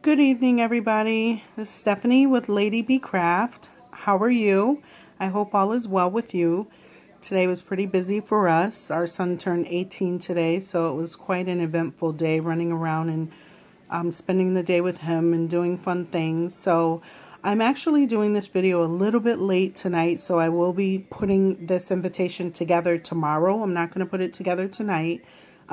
Good evening, everybody. This is Stephanie with Lady B Craft. How are you? I hope all is well with you. Today was pretty busy for us. Our son turned 18 today, so it was quite an eventful day running around and spending the day with him and doing fun things. So I'm actually doing this video a little bit late tonight, so I will be putting this invitation together tomorrow. I'm not going to put it together tonight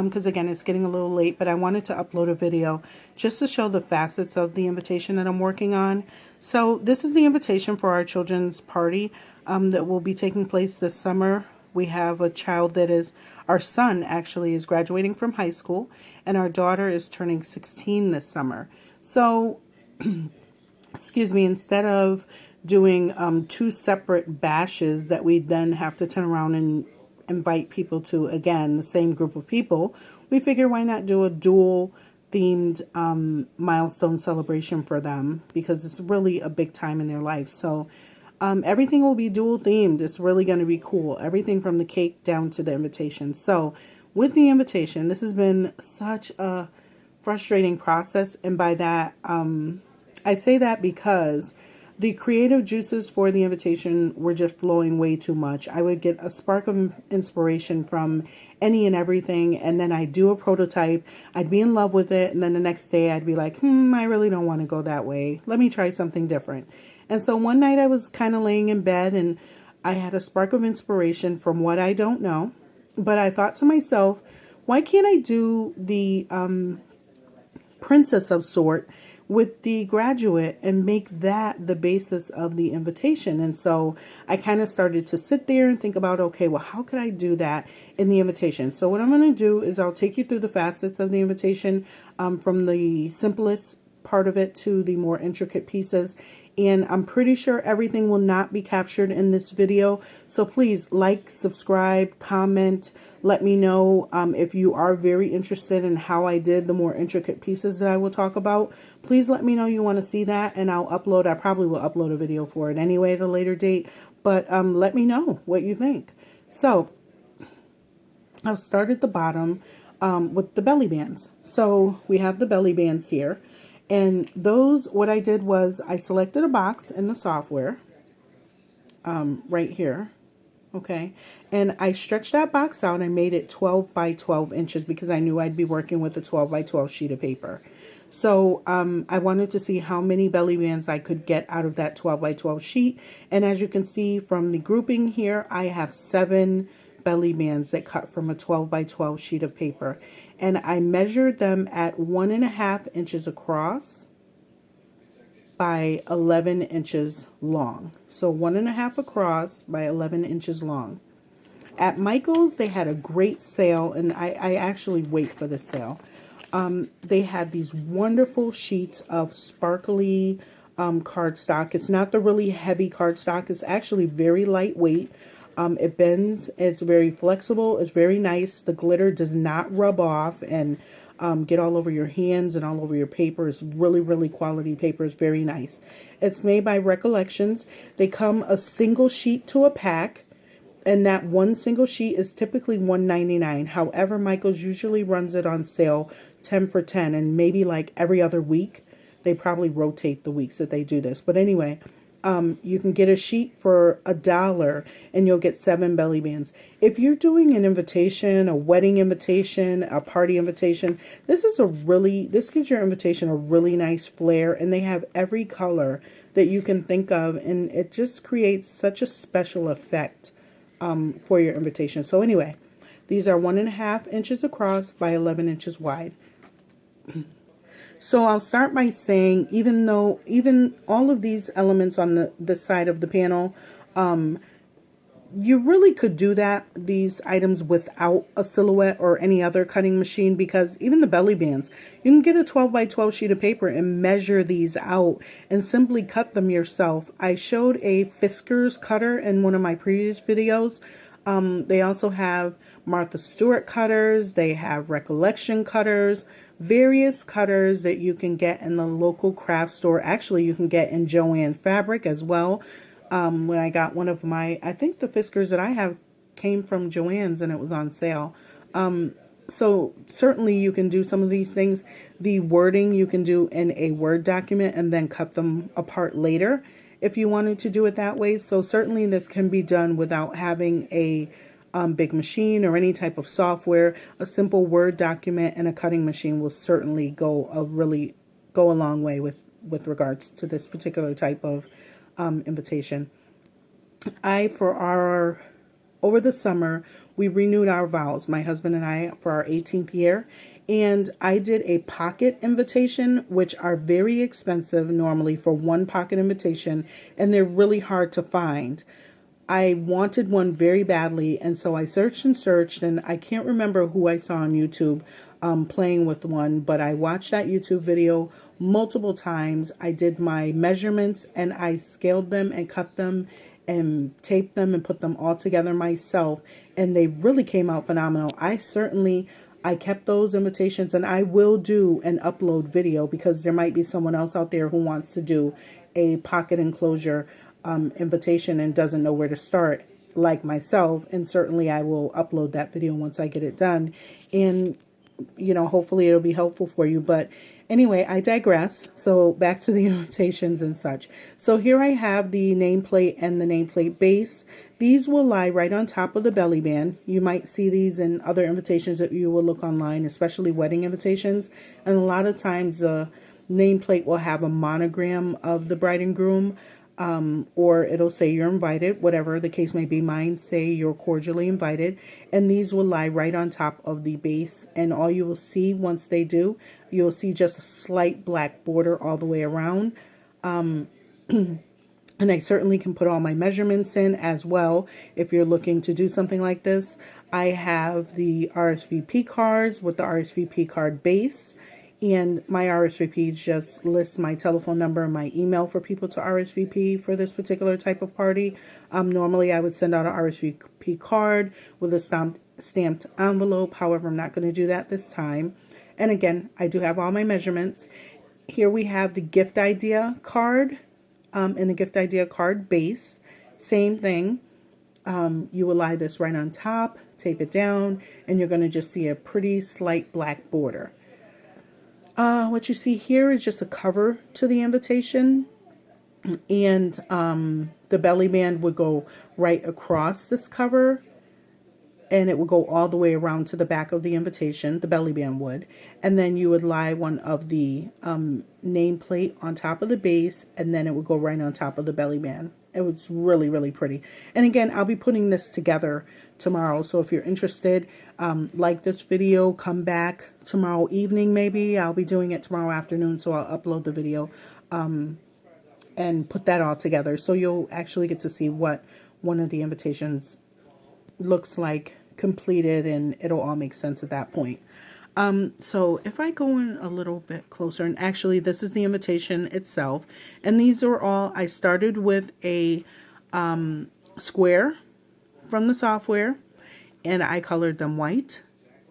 because again, it's getting a little late, but I wanted to upload a video just to show the facets of the invitation that I'm working on. So this is the invitation for our children's party that will be taking place this summer. We have a child that is, our son actually is graduating from high school, and our daughter is turning 16 this summer. So, excuse me, instead of doing two separate bashes that we then have to turn around and invite people to, again, the same group of people, we figure why not do a dual themed milestone celebration for them, because it's really a big time in their life. So everything will be dual themed. It's really going to be cool. Everything from the cake down to the invitation. So with the invitation, this has been such a frustrating process. And by that, I say that because the creative juices for the invitation were just flowing way too much. I would get a spark of inspiration from any and everything, and then I'd do a prototype. I'd be in love with it, and then the next day I'd be like, I really don't want to go that way. Let me try something different. And so one night I was kind of laying in bed, and I had a spark of inspiration from what I don't know. But I thought to myself, why can't I do the princess of sort with the graduate and make that the basis of the invitation? And so I kind of started to sit there and think about, okay, well, how could I do that in the invitation? So what I'm going to do is I'll take you through the facets of the invitation, from the simplest part of it to the more intricate pieces. And I'm pretty sure everything will not be captured in this video. So please like, subscribe, comment. Let me know if you are very interested in how I did the more intricate pieces that I will talk about. Please let me know you want to see that, and I'll upload. I probably will upload a video for it anyway at a later date. But let me know what you think. So I'll start at the bottom with the belly bands. So we have the belly bands here. And those, what I did was I selected a box in the software right here. Okay. And I stretched that box out. I made it 12 by 12 inches because I knew I'd be working with a 12 by 12 sheet of paper. So I wanted to see how many belly bands I could get out of that 12 by 12 sheet. And as you can see from the grouping here, I have 7 belly bands that cut from a 12 by 12 sheet of paper. And I measured them at 1.5 inches across by 11 inches long. So 1.5 across by 11 inches long. At Michael's, they had a great sale, and I actually wait for the sale. They had these wonderful sheets of sparkly cardstock. It's not the really heavy cardstock. It's actually very lightweight. It bends. It's very flexible. It's very nice. The glitter does not rub off and get all over your hands and all over your paper. It's really, really quality paper. It's very nice. It's made by Recollections. They come a single sheet to a pack, and that one single sheet is typically $1.99. However, Michael's usually runs it on sale 10 for 10, and maybe like every other week. They probably rotate the weeks that they do this. But anyway, you can get a sheet for $1 and you'll get 7 belly bands. If you're doing an invitation, a wedding invitation, a party invitation, this gives your invitation a really nice flair, and they have every color that you can think of, and it just creates such a special effect for your invitation. So anyway, these are 1.5 inches across by 11 inches wide. So I'll start by saying, even all of these elements on the side of the panel, you really could do these items without a Silhouette or any other cutting machine, because even the belly bands, you can get a 12 by 12 sheet of paper and measure these out and simply cut them yourself. I showed a Fiskars cutter in one of my previous videos. They also have Martha Stewart cutters. They have Recollection cutters, various cutters that you can get in the local craft store. Actually, you can get in Joann Fabric as well. When I got one of my, I think the Fiskars that I have came from Joann's and it was on sale. So certainly you can do some of these things. The wording you can do in a Word document and then cut them apart later if you wanted to do it that way. So certainly this can be done without having a big machine or any type of software. A simple Word document and a cutting machine will certainly go a long way with regards to this particular type of invitation. Over the summer, we renewed our vows, my husband and I, for our 18th year. And I did a pocket invitation, which are very expensive normally for one pocket invitation, and they're really hard to find. I wanted one very badly, and so I searched and searched, and I can't remember who I saw on YouTube playing with one, but I watched that YouTube video multiple times. I did my measurements, and I scaled them and cut them and taped them and put them all together myself, and they really came out phenomenal. I kept those invitations, and I will do an upload video because there might be someone else out there who wants to do a pocket enclosure invitation and doesn't know where to start, like myself. And certainly I will upload that video once I get it done, and hopefully it'll be helpful for you. But anyway, I digress. So back to the invitations and such. So here I have the nameplate and the nameplate base. These will lie right on top of the belly band. You might see these in other invitations that you will look online, especially wedding invitations. And a lot of times the nameplate will have a monogram of the bride and groom, or it'll say you're invited, whatever the case may be. Mine say you're cordially invited, and these will lie right on top of the base. And all you will see once they do, you'll see just a slight black border all the way around. And I certainly can put all my measurements in as well if you're looking to do something like this. I have the RSVP cards with the RSVP card base. And my RSVP just lists my telephone number and my email for people to RSVP for this particular type of party. Normally, I would send out an RSVP card with a stamped envelope. However, I'm not going to do that this time. And again, I do have all my measurements. Here we have the gift idea card and the gift idea card base. Same thing. You will lie this right on top, tape it down, and you're going to just see a pretty slight black border. What you see here is just a cover to the invitation, and the belly band would go right across this cover, and it would go all the way around to the back of the invitation, the belly band would, and then you would lie one of the nameplate on top of the base, and then it would go right on top of the belly band. It was really, really pretty. And again, I'll be putting this together tomorrow. So if you're interested, like this video, come back tomorrow evening maybe. I'll be doing it tomorrow afternoon, so I'll upload the video and put that all together. So you'll actually get to see what one of the invitations looks like completed, and it'll all make sense at that point. So if I go in a little bit closer, and actually this is the invitation itself, and these are all, I started with a square from the software, and I colored them white.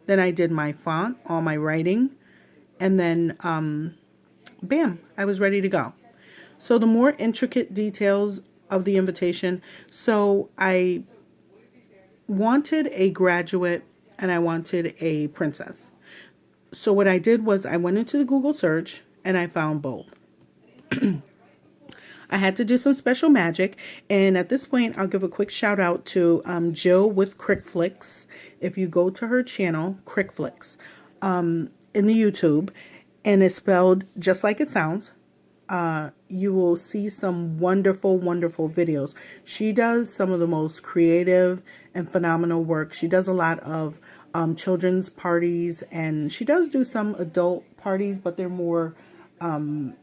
Then I did my font, all my writing, and then bam, I was ready to go. So the more intricate details of the invitation, so I wanted a graduate and I wanted a princess. So what I did was I went into the Google search and I found both. I had to do some special magic, and at this point I'll give a quick shout out to Jill with Crickflix. If you go to her channel, Crickflix, in the YouTube, and it's spelled just like it sounds, you will see some wonderful, wonderful videos. She does some of the most creative and phenomenal work. She does a lot of children's parties, and she does do some adult parties, but they're more, logo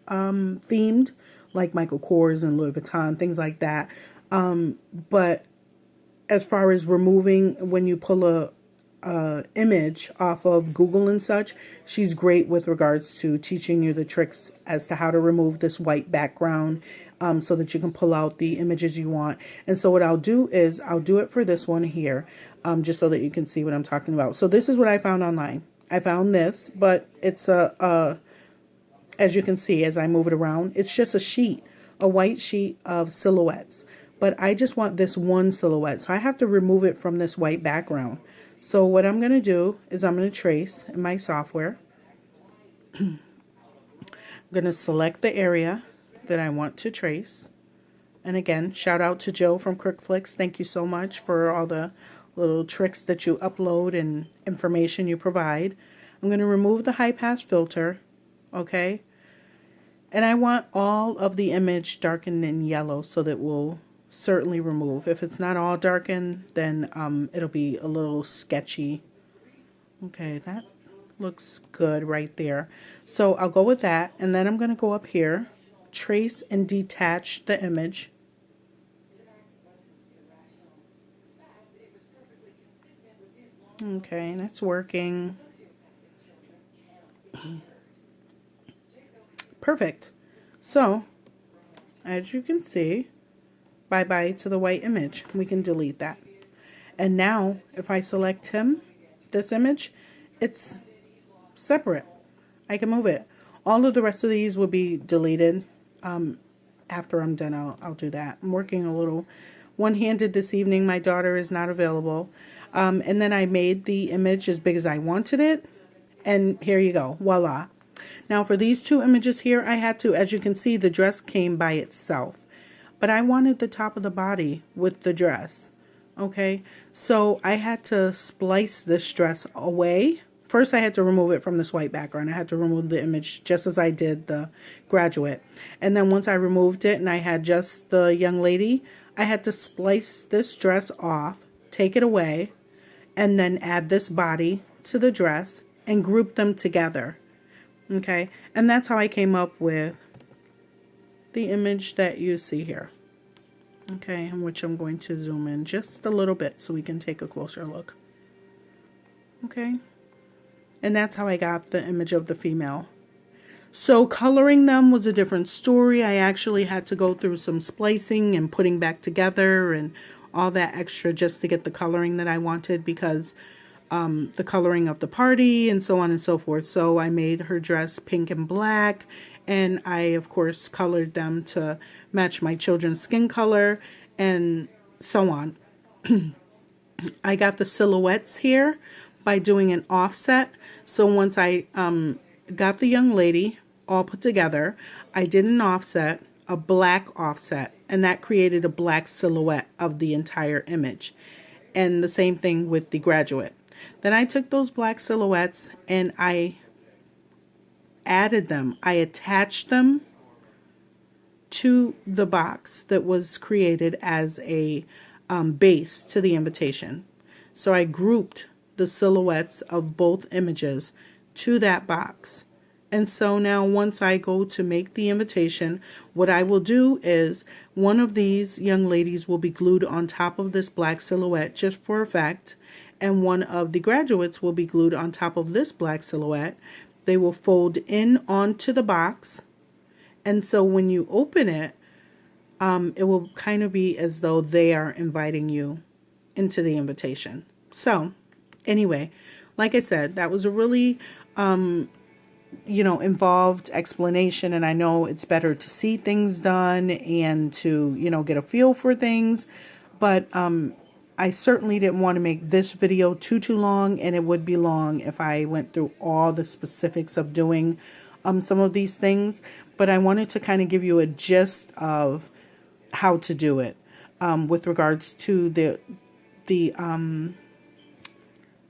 themed, like Michael Kors and Louis Vuitton, things like that. But as far as removing, when you pull a image off of Google and such, she's great with regards to teaching you the tricks as to how to remove this white background, so that you can pull out the images you want. And so what I'll do is I'll do it for this one here, just so that you can see what I'm talking about. So this is what I found online. I found this, but it's as you can see as I move it around, it's just a white sheet of silhouettes. but I just want this one silhouette. So I have to remove it from this white background. So what I'm going to do is I'm going to trace in my software. I'm going to select the area that I want to trace. And again, shout out to Joe from CrookFlix. Thank you so much for all the little tricks that you upload and information you provide. I'm going to remove the high pass filter, okay? And I want all of the image darkened in yellow so that we'll certainly remove. If it's not all darkened, then it'll be a little sketchy. Okay, that looks good right there. So I'll go with that, and then I'm going to go up here, trace and detach the image. Okay, that's working. Perfect. So, as you can see, bye-bye to the white image. We can delete that. And now, if I select him, this image, it's separate. I can move it. All of the rest of these will be deleted. After I'm done, I'll do that. I'm working a little one-handed this evening. My daughter is not available. And then I made the image as big as I wanted it. And here you go. Voila. Now for these two images here, I had to, as you can see, the dress came by itself. But I wanted the top of the body with the dress. Okay, so I had to splice this dress away. First, I had to remove it from this white background. I had to remove the image just as I did the graduate. And then once I removed it and I had just the young lady, I had to splice this dress off, take it away, and then add this body to the dress and group them together. Okay, and that's how I came up with the image that you see here. Okay, in which I'm going to zoom in just a little bit so we can take a closer look. Okay, and that's how I got the image of the female. So coloring them was a different story. I actually had to go through some splicing and putting back together and all that extra just to get the coloring that I wanted, because the coloring of the party and so on and so forth. So I made her dress pink and black, and I of course colored them to match my children's skin color and so on. I got the silhouettes here by doing an offset. So once I got the young lady all put together, I did an offset, a black offset, and that created a black silhouette of the entire image. And the same thing with the graduate. Then I took those black silhouettes and I added them. I attached them to the box that was created as a base to the invitation. So I grouped the silhouettes of both images to that box. And so now once I go to make the invitation, what I will do is one of these young ladies will be glued on top of this black silhouette just for effect. And one of the graduates will be glued on top of this black silhouette. They will fold in onto the box. And so when you open it, it will kind of be as though they are inviting you into the invitation. So anyway, like I said, that was a really, involved explanation. And I know it's better to see things done and to, get a feel for things. But I certainly didn't want to make this video too long, and it would be long if I went through all the specifics of doing some of these things. But I wanted to kind of give you a gist of how to do it with regards to the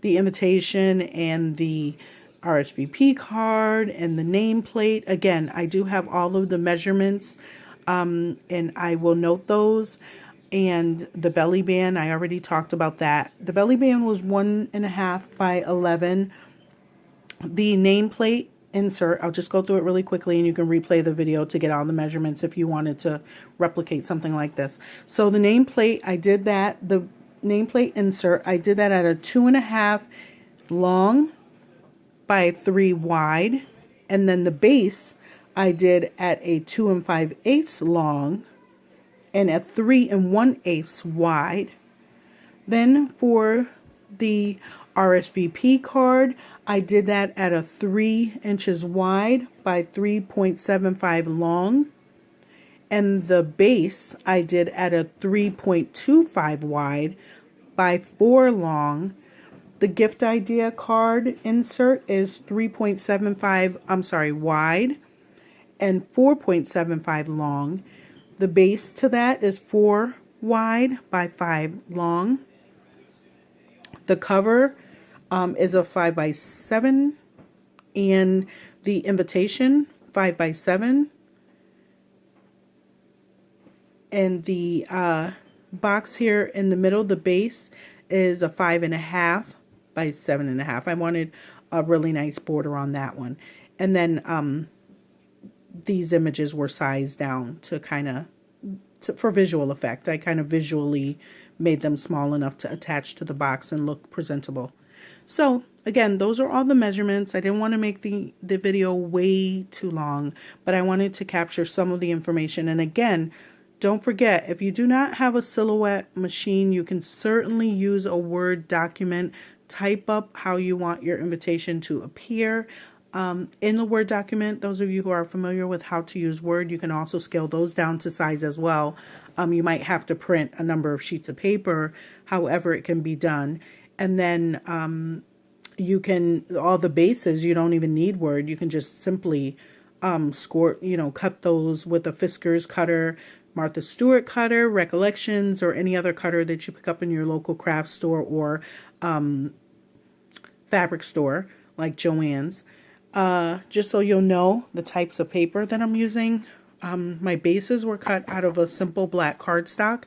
invitation and the RSVP card and the nameplate. Again, I do have all of the measurements, and I will note those. And the belly band, I already talked about that. The belly band was 1.5 by 11. The nameplate insert, I'll just go through it really quickly and you can replay the video to get all the measurements if you wanted to replicate something like this. So the nameplate, I did that. The nameplate insert, I did that at a 2.5 long by 3 wide. And then the base, I did at a 2 5/8 long and at 3 1/8 wide. Then for the RSVP card, I did that at a 3 inches wide by 3.75 long. And the base I did at a 3.25 wide by 4 long. The gift idea card insert is 3.75, I'm sorry, wide and 4.75 long. The base to that is 4 wide by 5 long. The cover is a 5 by 7, and the invitation 5 by 7. And the box here in the middle, the base, is a 5.5 by 7.5. I wanted a really nice border on that one. And then these images were sized down to kind of, for visual effect. I kind of visually made them small enough to attach to the box and look presentable. So again, those are all the measurements. I didn't want to make the video way too long, but I wanted to capture some of the information. And again, don't forget, if you do not have a Silhouette machine, you can certainly use a Word document. Type up how you want your invitation to appear. In the Word document, those of you who are familiar with how to use Word, you can also scale those down to size as well. You might have to print a number of sheets of paper, however it can be done. And then you can, all the bases, you don't even need Word. You can just simply cut those with a Fiskars cutter, Martha Stewart cutter, Recollections, or any other cutter that you pick up in your local craft store or fabric store like Joann's. Just so you'll know the types of paper that I'm using. My bases were cut out of a simple black cardstock,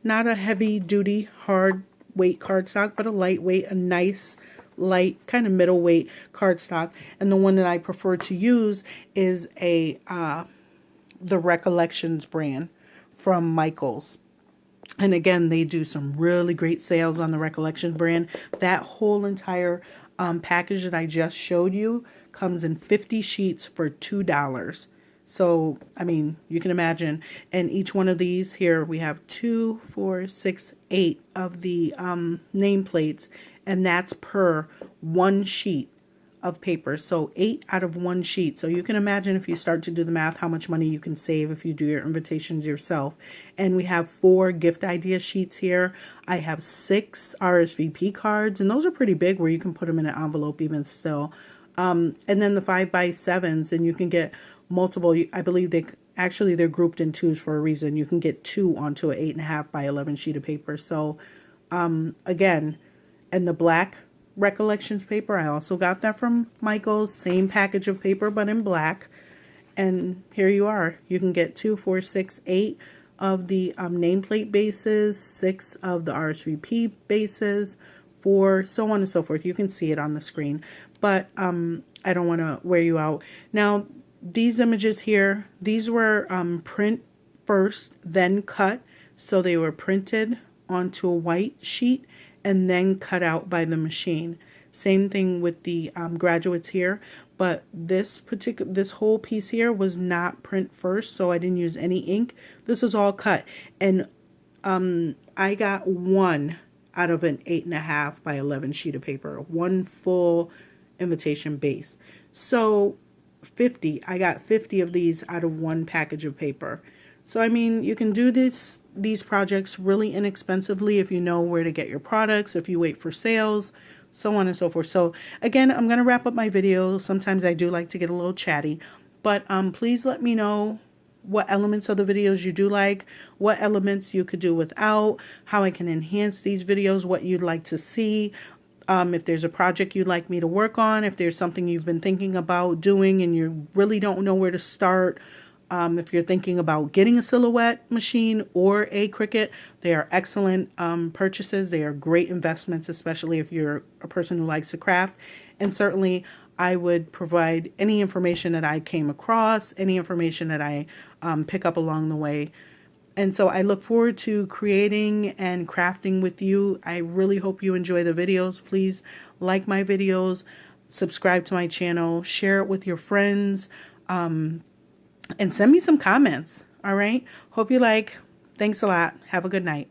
not a heavy duty hard weight cardstock, but a lightweight, a nice light kind of middleweight cardstock. And the one that I prefer to use is the Recollections brand from Michaels. And again, they do some really great sales on the Recollections brand. That whole entire package that I just showed you comes in 50 sheets for $2. So, I mean, you can imagine. And each one of these here, we have 2, 4, 6, 8 of the nameplates, and that's per one sheet of paper. So 8 out of one sheet. So you can imagine, if you start to do the math, how much money you can save if you do your invitations yourself. And we have 4 gift idea sheets here. I have 6 RSVP cards, and those are pretty big where you can put them in an envelope even still. And then the 5 by 7s, and you can get multiple. I believe they're grouped in twos for a reason. You can get 2 onto an 8.5 by 11 sheet of paper. So again, and the black Recollections paper, I also got that from Michaels. Same package of paper, but in black. And here you are. You can get 2, 4, 6, 8 of the nameplate bases, 6 of the RSVP bases, 4, so on and so forth. You can see it on the screen, but I don't want to wear you out. Now, these images here, these were print first, then cut. So they were printed onto a white sheet and then cut out by the machine. Same thing with the graduates here, but this whole piece here was not print first, so I didn't use any ink. This was all cut, and I got 1 out of an 8.5 by 11 sheet of paper, 1 full invitation base. So 50, I got 50 of these out of 1 package of paper. So, I mean, you can do these projects really inexpensively if you know where to get your products, if you wait for sales, so on and so forth. So, again, I'm going to wrap up my video. Sometimes I do like to get a little chatty, but please let me know what elements of the videos you do like, what elements you could do without, how I can enhance these videos, what you'd like to see. If there's a project you'd like me to work on, if there's something you've been thinking about doing and you really don't know where to start. If you're thinking about getting a Silhouette machine or a Cricut, they are excellent purchases. They are great investments, especially if you're a person who likes to craft. And certainly, I would provide any information that I came across, any information that I pick up along the way. And so I look forward to creating and crafting with you. I really hope you enjoy the videos. Please like my videos, subscribe to my channel, share it with your friends, and send me some comments. All right. Hope you like. Thanks a lot. Have a good night.